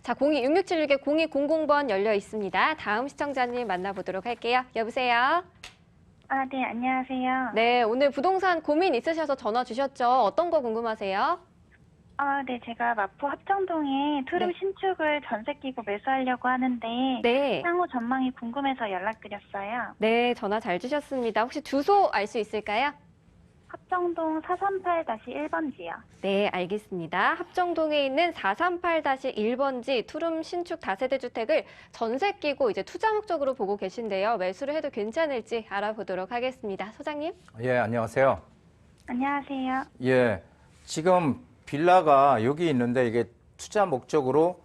자, 02-6676-0200번 열려 있습니다. 다음 시청자님 만나보도록 할게요. 여보세요? 네, 안녕하세요. 네, 오늘 부동산 고민 있으셔서 전화 주셨죠? 어떤 거 궁금하세요? 네, 제가 마포 합정동에 투룸 네. 신축을 전세 끼고 매수하려고 하는데 네. 향후 전망이 궁금해서 연락드렸어요. 네, 전화 잘 주셨습니다. 혹시 주소 알 수 있을까요? 합정동 438-1번지요. 네, 알겠습니다. 합정동에 있는 438-1번지 투룸 신축 다세대 주택을 전세 끼고 이제 투자 목적으로 보고 계신데요. 매수를 해도 괜찮을지 알아보도록 하겠습니다. 소장님? 예, 안녕하세요. 안녕하세요. 예, 지금 빌라가 여기 있는데 이게 투자 목적으로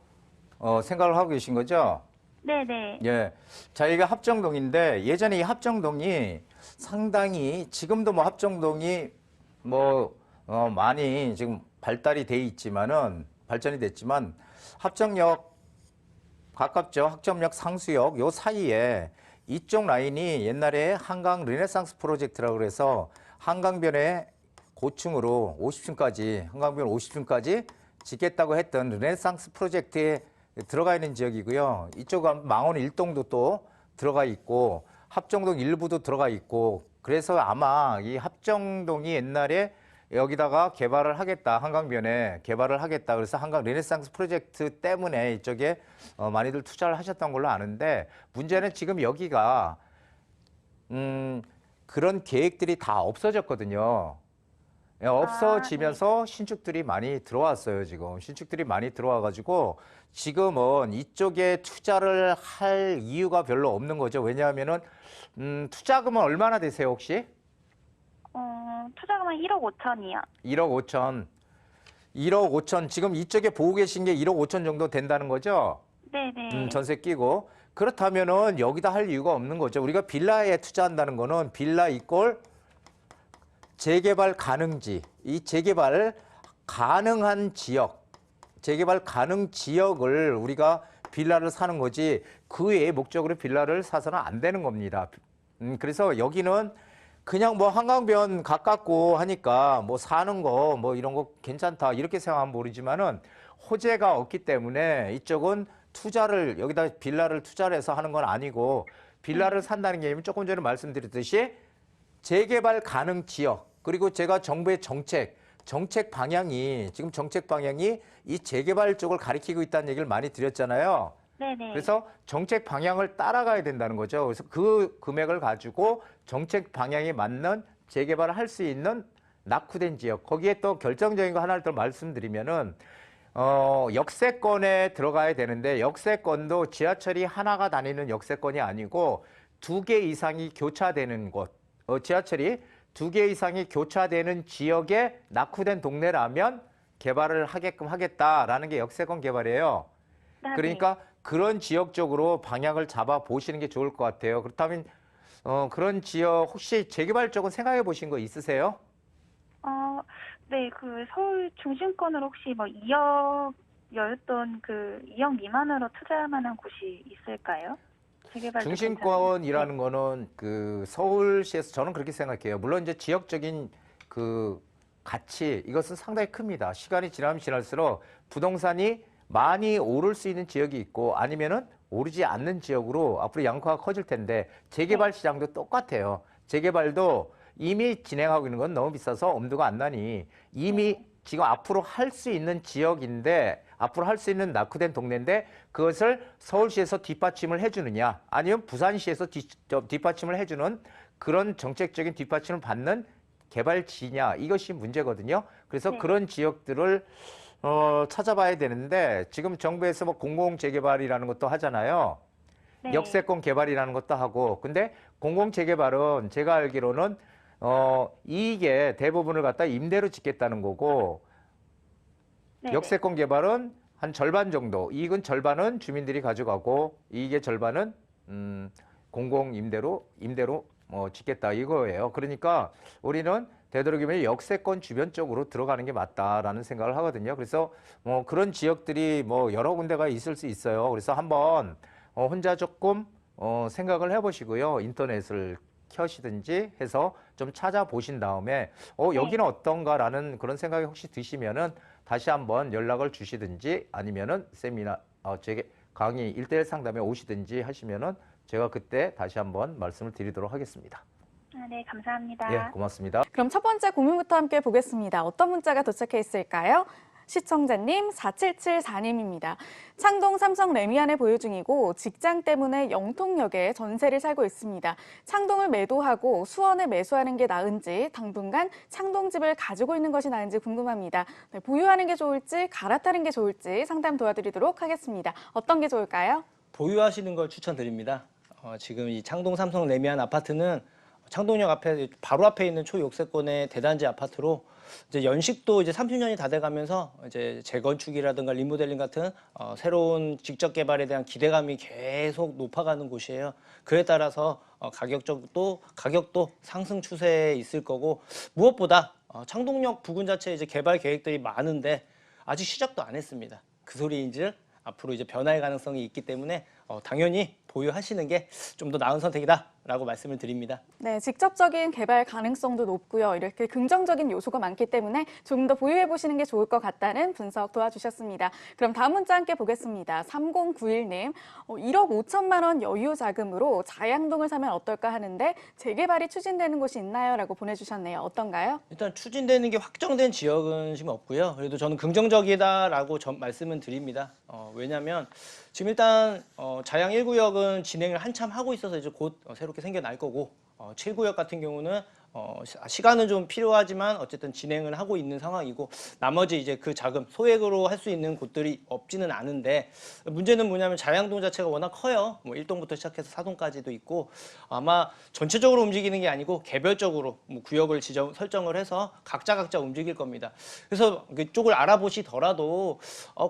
생각을 하고 계신 거죠? 네네. 예. 자, 이게 합정동인데 예전에 이 합정동이 상당히 지금도 뭐 합정동이 많이 지금 발달이 돼 있지만은 발전이 됐지만 합정역 가깝죠. 합정역 상수역 요 사이에 이쪽 라인이 옛날에 한강 르네상스 프로젝트라고 그래서 한강변에 고층으로 50층까지 한강변 50층까지 짓겠다고 했던 르네상스 프로젝트에 들어가 있는 지역이고요. 이쪽은 망원 1동도 또 들어가 있고 합정동 일부도 들어가 있고 그래서 아마 이 합정동이 옛날에 여기다가 개발을 하겠다. 한강변에 개발을 하겠다. 그래서 한강 르네상스 프로젝트 때문에 이쪽에 많이들 투자를 하셨던 걸로 아는데 문제는 지금 여기가 그런 계획들이 다 없어졌거든요. 없어지면서 신축들이 많이 들어왔어요, 지금. 신축들이 많이 들어와가지고 지금은 이쪽에 투자를 할 이유가 별로 없는 거죠. 왜냐하면은, 투자금은 얼마나 되세요, 혹시? 투자금은 1억 5천이요. 1억 5천. 1억 5천. 지금 이쪽에 보고 계신 게 1억 5천 정도 된다는 거죠? 네네. 전세 끼고. 그렇다면은 여기다 할 이유가 없는 거죠. 우리가 빌라에 투자한다는 거는 빌라 이꼴 재개발 가능지, 이 재개발 가능한 지역, 재개발 가능 지역을 우리가 빌라를 사는 거지 그 외의 목적으로 빌라를 사서는 안 되는 겁니다. 그래서 여기는 그냥 뭐 한강변 가깝고 하니까 뭐 사는 거 뭐 이런 거 괜찮다 이렇게 생각하면 모르지만은 호재가 없기 때문에 이쪽은 투자를 여기다 빌라를 투자를 해서 하는 건 아니고 빌라를 산다는 게 조금 전에 말씀드렸듯이 재개발 가능 지역 그리고 제가 정부의 정책 방향이 지금 정책 방향이 이 재개발 쪽을 가리키고 있다는 얘기를 많이 드렸잖아요. 네네. 그래서 정책 방향을 따라가야 된다는 거죠. 그래서 그 금액을 가지고 정책 방향에 맞는 재개발을 할 수 있는 낙후된 지역 거기에 또 결정적인 거 하나를 더 말씀드리면은 역세권에 들어가야 되는데 역세권도 지하철이 하나가 다니는 역세권이 아니고 2개 이상이 교차되는 곳 지하철이 2개 이상이 교차되는 지역에 낙후된 동네라면 개발을 하게끔 하겠다라는 게 역세권 개발이에요. 네네. 그러니까 그런 지역 쪽으로 방향을 잡아 보시는 게 좋을 것 같아요. 그렇다면 그런 지역 혹시 재개발 쪽은 생각해 보신 거 있으세요? 네, 그 서울 중심권으로 혹시 뭐 2억이었던 그 2억 미만으로 투자할 만한 곳이 있을까요? 재개발도 중심권이라는 거는 그 서울시에서 저는 그렇게 생각해요. 물론 이제 지역적인 그 가치 이것은 상당히 큽니다. 시간이 지나면 지날수록 부동산이 많이 오를 수 있는 지역이 있고 아니면은 오르지 않는 지역으로 앞으로 양화가 커질 텐데 재개발 시장도 똑같아요. 재개발도 이미 진행하고 있는 건 너무 비싸서 엄두가 안 나니 이미 지금 앞으로 할 수 있는 지역인데 앞으로 할 수 있는 낙후된 동네인데 그것을 서울시에서 뒷받침을 해주느냐 아니면 부산시에서 뒷받침을 해주는 그런 정책적인 뒷받침을 받는 개발지냐 이것이 문제거든요. 그래서 네. 그런 지역들을 찾아봐야 되는데 지금 정부에서 뭐 공공재개발이라는 것도 하잖아요. 네. 역세권 개발이라는 것도 하고 근데 공공재개발은 제가 알기로는 이익의 대부분을 갖다 임대로 짓겠다는 거고 네네. 역세권 개발은 한 절반 정도 이익은 절반은 주민들이 가져가고 이익의 절반은 공공 임대로 짓겠다 이거예요. 그러니까 우리는 되도록이면 역세권 주변 쪽으로 들어가는 게 맞다라는 생각을 하거든요. 그래서 그런 지역들이 여러 군데가 있을 수 있어요. 그래서 한번 혼자 조금 생각을 해보시고요. 인터넷을 켜시든지 해서 좀 찾아보신 다음에 여기는 어떤가라는 그런 생각이 혹시 드시면은 다시 한번 연락을 주시든지 아니면은 세미나 제게 강의 1대1 상담에 오시든지 하시면은 제가 그때 다시 한번 말씀을 드리도록 하겠습니다. 네, 감사합니다. 예, 고맙습니다. 그럼 첫 번째 고민부터 함께 보겠습니다. 어떤 문자가 도착해 있을까요? 시청자님 4774님입니다. 창동 삼성 레미안에 보유 중이고 직장 때문에 영통역에 전세를 살고 있습니다. 창동을 매도하고 수원에 매수하는 게 나은지 당분간 창동집을 가지고 있는 것이 나은지 궁금합니다. 네, 보유하는 게 좋을지 갈아타는 게 좋을지 상담 도와드리도록 하겠습니다. 어떤 게 좋을까요? 보유하시는 걸 추천드립니다. 지금 이 창동 삼성 레미안 아파트는 창동역 앞에 바로 앞에 있는 초역세권의 대단지 아파트로 이제 연식도 이제 30년이 다 돼가면서 이제 재건축이라든가 리모델링 같은 새로운 직접 개발에 대한 기대감이 계속 높아가는 곳이에요. 그에 따라서 가격도 상승 추세에 있을 거고 무엇보다 창동역 부근 자체에 이제 개발 계획들이 많은데 아직 시작도 안 했습니다. 그 소리인즉 앞으로 이제 변화의 가능성이 있기 때문에 당연히 보유하시는 게 좀 더 나은 선택이다라고 말씀을 드립니다. 네, 직접적인 개발 가능성도 높고요. 이렇게 긍정적인 요소가 많기 때문에 조금 더 보유해 보시는 게 좋을 것 같다는 분석 도와주셨습니다. 그럼 다음 문자 함께 보겠습니다. 3091님, 1억 5천만 원 여유 자금으로 자양동을 사면 어떨까 하는데 재개발이 추진되는 곳이 있나요? 라고 보내주셨네요. 어떤가요? 일단 추진되는 게 확정된 지역은 지금 없고요. 그래도 저는 긍정적이다라고 말씀은 드립니다. 왜냐하면 지금 일단 자양 1구역은 진행을 한참 하고 있어서 이제 곧 새롭게 생겨날 거고 7구역 같은 경우는 시간은 좀 필요하지만 어쨌든 진행을 하고 있는 상황이고 나머지 이제 그 자금 소액으로 할 수 있는 곳들이 없지는 않은데 문제는 뭐냐면 자양동 자체가 워낙 커요. 뭐 1동부터 시작해서 4동까지도 있고 아마 전체적으로 움직이는 게 아니고 개별적으로 뭐 구역을 설정을 해서 각자 움직일 겁니다. 그래서 그쪽을 알아보시더라도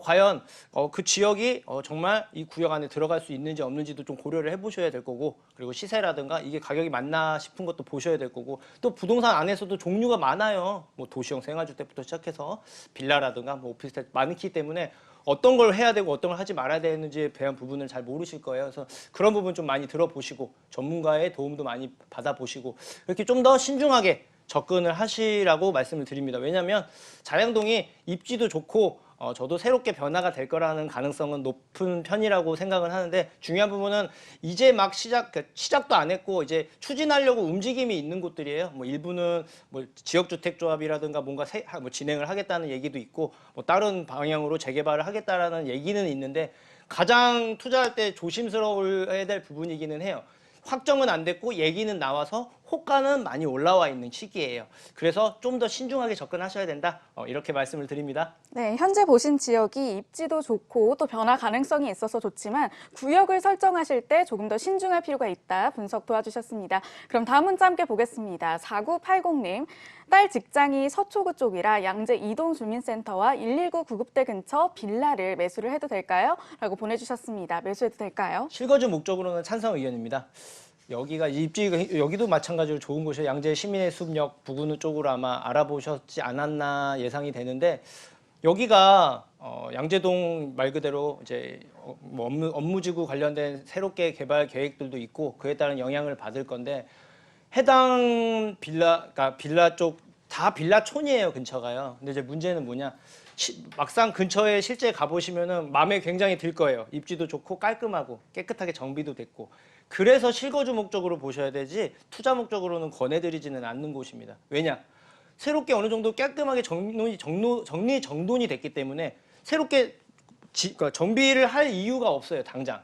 과연 그 지역이 정말 이 구역 안에 들어갈 수 있는지 없는지도 좀 고려를 해보셔야 될 거고 그리고 시세라든가 이게 가격이 맞나 싶은 것도 보셔야 될 거고 또 부동산 안에서도 종류가 많아요. 뭐 도시형 생활주택부터 시작해서 빌라라든가 뭐 오피스텔 많기 때문에 어떤 걸 해야 되고 어떤 걸 하지 말아야 되는지에 대한 부분을 잘 모르실 거예요. 그래서 그런 부분 좀 많이 들어보시고 전문가의 도움도 많이 받아보시고 이렇게 좀 더 신중하게 접근을 하시라고 말씀을 드립니다. 왜냐하면 자양동이 입지도 좋고 저도 새롭게 변화가 될 거라는 가능성은 높은 편이라고 생각을 하는데 중요한 부분은 이제 막 시작도 안 했고 이제 추진하려고 움직임이 있는 곳들이에요. 뭐 일부는 뭐 지역주택조합이라든가 뭔가 뭐 진행을 하겠다는 얘기도 있고 뭐 다른 방향으로 재개발을 하겠다라는 얘기는 있는데 가장 투자할 때 조심스러워야 될 부분이기는 해요. 확정은 안 됐고 얘기는 나와서 호가는 많이 올라와 있는 시기예요. 그래서 좀 더 신중하게 접근하셔야 된다. 이렇게 말씀을 드립니다. 네, 현재 보신 지역이 입지도 좋고 또 변화 가능성이 있어서 좋지만 구역을 설정하실 때 조금 더 신중할 필요가 있다 분석 도와주셨습니다. 그럼 다음 문자 함께 보겠습니다. 4980님, 딸 직장이 서초구 쪽이라 양재 이동주민센터와 119 구급대 근처 빌라를 매수를 해도 될까요? 라고 보내주셨습니다. 매수해도 될까요? 실거주 목적으로는 찬성 의견입니다. 여기가 입지가 여기도 마찬가지로 좋은 곳이에요. 양재 시민의 숲역 부근 쪽으로 아마 알아보셨지 않았나 예상이 되는데 여기가 양재동 말 그대로 이제 뭐 업무지구 관련된 새롭게 개발 계획들도 있고 그에 따른 영향을 받을 건데 해당 그러니까 빌라 쪽 다 빌라촌이에요. 근처가요. 근데 이제 문제는 뭐냐? 막상 근처에 실제 가보시면은 마음에 굉장히 들 거예요. 입지도 좋고 깔끔하고 깨끗하게 정비도 됐고. 그래서 실거주 목적으로 보셔야 되지 투자 목적으로는 권해드리지는 않는 곳입니다. 왜냐? 새롭게 어느 정도 깔끔하게 정돈이 됐기 때문에 새롭게 그러니까 정비를 할 이유가 없어요. 당장.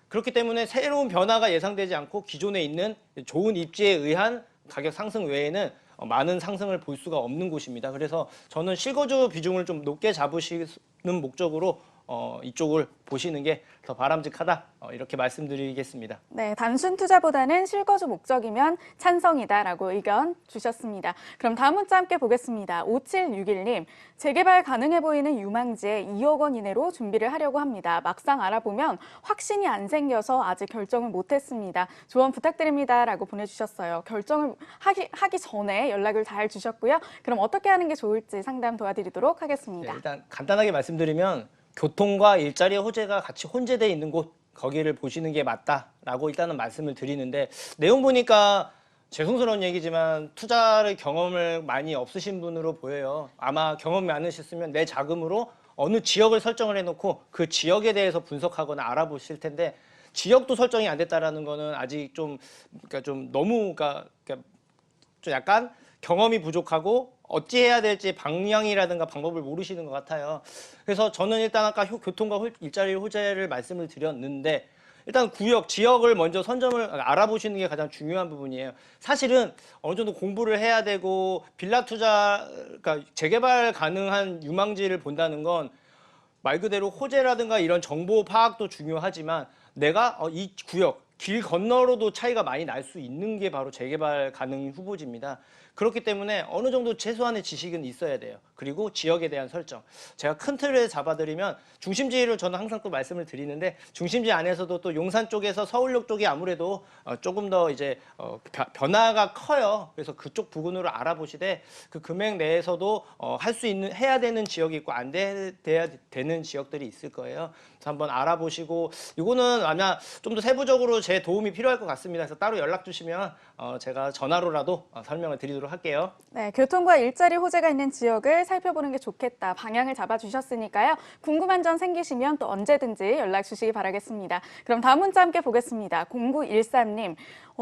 그렇기 때문에 새로운 변화가 예상되지 않고 기존에 있는 좋은 입지에 의한 가격 상승 외에는 많은 상승을 볼 수가 없는 곳입니다. 그래서 저는 실거주 비중을 좀 높게 잡으시는 목적으로 이쪽을 보시는 게 더 바람직하다 이렇게 말씀드리겠습니다. 네, 단순 투자보다는 실거주 목적이면 찬성이다라고 의견 주셨습니다. 그럼 다음 문자 함께 보겠습니다. 5761님, 재개발 가능해 보이는 유망지에 2억 원 이내로 준비를 하려고 합니다. 막상 알아보면 확신이 안 생겨서 아직 결정을 못했습니다. 조언 부탁드립니다라고 보내주셨어요. 결정을 하기 전에 연락을 잘 주셨고요. 그럼 어떻게 하는 게 좋을지 상담 도와드리도록 하겠습니다. 네, 일단 간단하게 말씀드리면 교통과 일자리의 호재가 같이 혼재되어 있는 곳 거기를 보시는 게 맞다라고 일단은 말씀을 드리는데 내용 보니까 죄송스러운 얘기지만 투자를 경험을 많이 없으신 분으로 보여요. 아마 경험이 많으셨으면 내 자금으로 어느 지역을 설정을 해놓고 그 지역에 대해서 분석하거나 알아보실 텐데 지역도 설정이 안 됐다라는 거는 아직 좀 그러니까 좀 너무 그러니까 좀 약간 경험이 부족하고 어찌해야 될지 방향이라든가 방법을 모르시는 것 같아요. 그래서 저는 일단 아까 교통과 일자리 호재를 말씀을 드렸는데 일단 구역, 지역을 먼저 선점을 알아보시는 게 가장 중요한 부분이에요. 사실은 어느 정도 공부를 해야 되고 빌라 투자, 그러니까 재개발 가능한 유망지를 본다는 건 말 그대로 호재라든가 이런 정보 파악도 중요하지만 내가 이 구역, 길 건너로도 차이가 많이 날 수 있는 게 바로 재개발 가능 후보지입니다. 그렇기 때문에 어느 정도 최소한의 지식은 있어야 돼요. 그리고 지역에 대한 설정. 제가 큰 틀을 잡아드리면 중심지를 저는 항상 또 말씀을 드리는데 중심지 안에서도 또 용산 쪽에서 서울역 쪽이 아무래도 조금 더 이제 변화가 커요. 그래서 그쪽 부근으로 알아보시되 그 금액 내에서도 할 수 있는 해야 되는 지역이 있고 안 돼야 되는 지역들이 있을 거예요. 그래서 한번 알아보시고 이거는 아마 좀 더 세부적으로 제 도움이 필요할 것 같습니다. 그래서 따로 연락 주시면 제가 전화로라도 설명을 드리도록 할게요. 네, 교통과 일자리 호재가 있는 지역을 살펴보는 게 좋겠다. 방향을 잡아주셨으니까요. 궁금한 점 생기시면 또 언제든지 연락 주시기 바라겠습니다. 그럼 다음 문자 함께 보겠습니다. 0913님,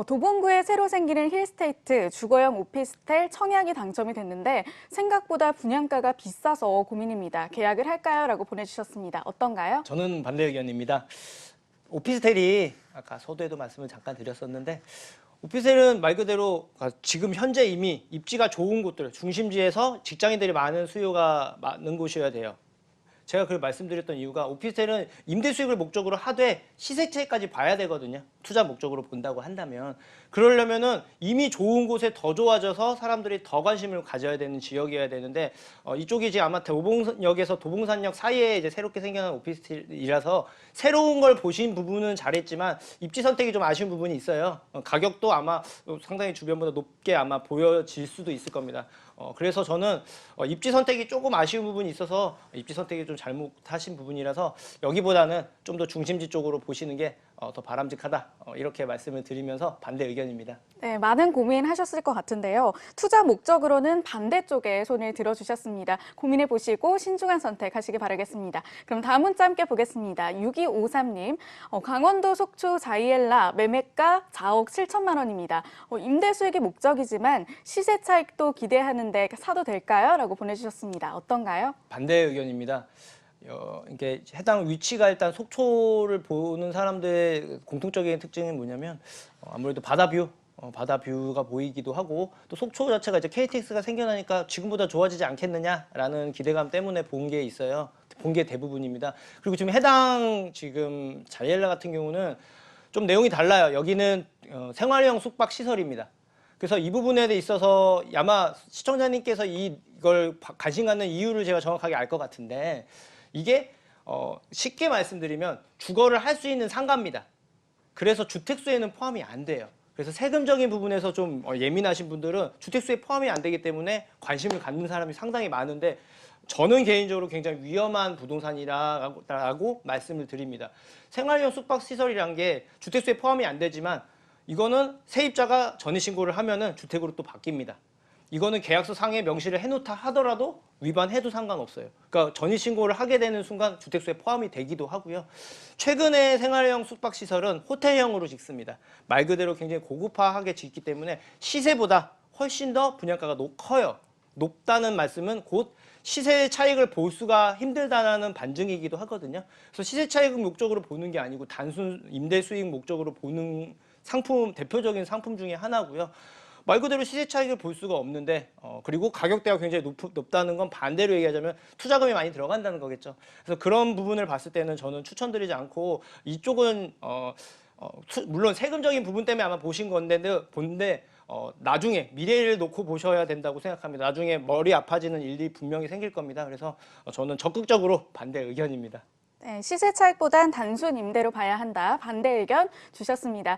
도봉구에 새로 생기는 힐스테이트, 주거용 오피스텔 청약이 당첨이 됐는데 생각보다 분양가가 비싸서 고민입니다. 계약을 할까요? 라고 보내주셨습니다. 어떤가요? 저는 반대 의견입니다. 오피스텔이 아까 서두에도 말씀을 잠깐 드렸었는데 오피스텔은 말 그대로 지금 현재 이미 입지가 좋은 곳들, 중심지에서 직장인들이 많은 수요가 많은 곳이어야 돼요. 제가 그걸 말씀드렸던 이유가 오피스텔은 임대 수익을 목적으로 하되 시세차익까지 봐야 되거든요. 투자 목적으로 본다고 한다면. 그러려면은 이미 좋은 곳에 더 좋아져서 사람들이 더 관심을 가져야 되는 지역이어야 되는데 이쪽이 이제 아마 도봉역에서 도봉산역 사이에 이제 새롭게 생겨난 오피스텔이라서 새로운 걸 보신 부분은 잘했지만 입지 선택이 좀 아쉬운 부분이 있어요. 가격도 아마 상당히 주변보다 높게 아마 보여질 수도 있을 겁니다. 그래서 저는 입지 선택이 조금 아쉬운 부분이 있어서 입지 선택이 좀 잘못하신 부분이라서 여기보다는 좀 더 중심지 쪽으로 보시는 게 더 바람직하다. 이렇게 말씀을 드리면서 반대 의견입니다. 네, 많은 고민하셨을 것 같은데요. 투자 목적으로는 반대쪽에 손을 들어주셨습니다. 고민해 보시고 신중한 선택하시기 바라겠습니다. 그럼 다음 문자 함께 보겠습니다. 6253님, 강원도 속초 자이엘라 매매가 4억 7천만 원입니다. 임대 수익이 목적이지만 시세 차익도 기대하는데 사도 될까요? 라고 보내주셨습니다. 어떤가요? 반대 의견입니다. 이게 해당 위치가 일단 속초를 보는 사람들의 공통적인 특징은 뭐냐면 아무래도 바다 뷰가 보이기도 하고 또 속초 자체가 이제 KTX가 생겨나니까 지금보다 좋아지지 않겠느냐라는 기대감 때문에 본 게 있어요. 본 게 대부분입니다. 그리고 지금 해당 지금 자이엘라 같은 경우는 좀 내용이 달라요. 여기는 생활형 숙박 시설입니다. 그래서 이 부분에 있어서 아마 시청자님께서 이걸 관심 갖는 이유를 제가 정확하게 알 것 같은데 이게 쉽게 말씀드리면 주거를 할 수 있는 상가입니다. 그래서 주택수에는 포함이 안 돼요. 그래서 세금적인 부분에서 좀 예민하신 분들은 주택수에 포함이 안 되기 때문에 관심을 갖는 사람이 상당히 많은데 저는 개인적으로 굉장히 위험한 부동산이라고 말씀을 드립니다. 생활형 숙박시설이란 게 주택수에 포함이 안 되지만 이거는 세입자가 전입신고를 하면은 주택으로 또 바뀝니다. 이거는 계약서 상에 명시를 해놓다 하더라도 위반해도 상관없어요. 그러니까 전입신고를 하게 되는 순간 주택수에 포함이 되기도 하고요. 최근에 생활형 숙박시설은 호텔형으로 짓습니다. 말 그대로 굉장히 고급화하게 짓기 때문에 시세보다 훨씬 더 분양가가 커요. 높다는 말씀은 곧 시세 차익을 볼 수가 힘들다는 반증이기도 하거든요. 그래서 시세 차익 목적으로 보는 게 아니고 단순 임대 수익 목적으로 보는 상품, 대표적인 상품 중에 하나고요. 말 그대로 시세 차익을 볼 수가 없는데 그리고 가격대가 굉장히 높다는 건 반대로 얘기하자면 투자금이 많이 들어간다는 거겠죠. 그래서 그런 부분을 봤을 때는 저는 추천드리지 않고 이쪽은 물론 세금적인 부분 때문에 아마 보신 건데 나중에 미래를 놓고 보셔야 된다고 생각합니다. 나중에 머리 아파지는 일이 분명히 생길 겁니다. 그래서 저는 적극적으로 반대 의견입니다. 네, 시세 차익보단 단순 임대로 봐야 한다. 반대 의견 주셨습니다.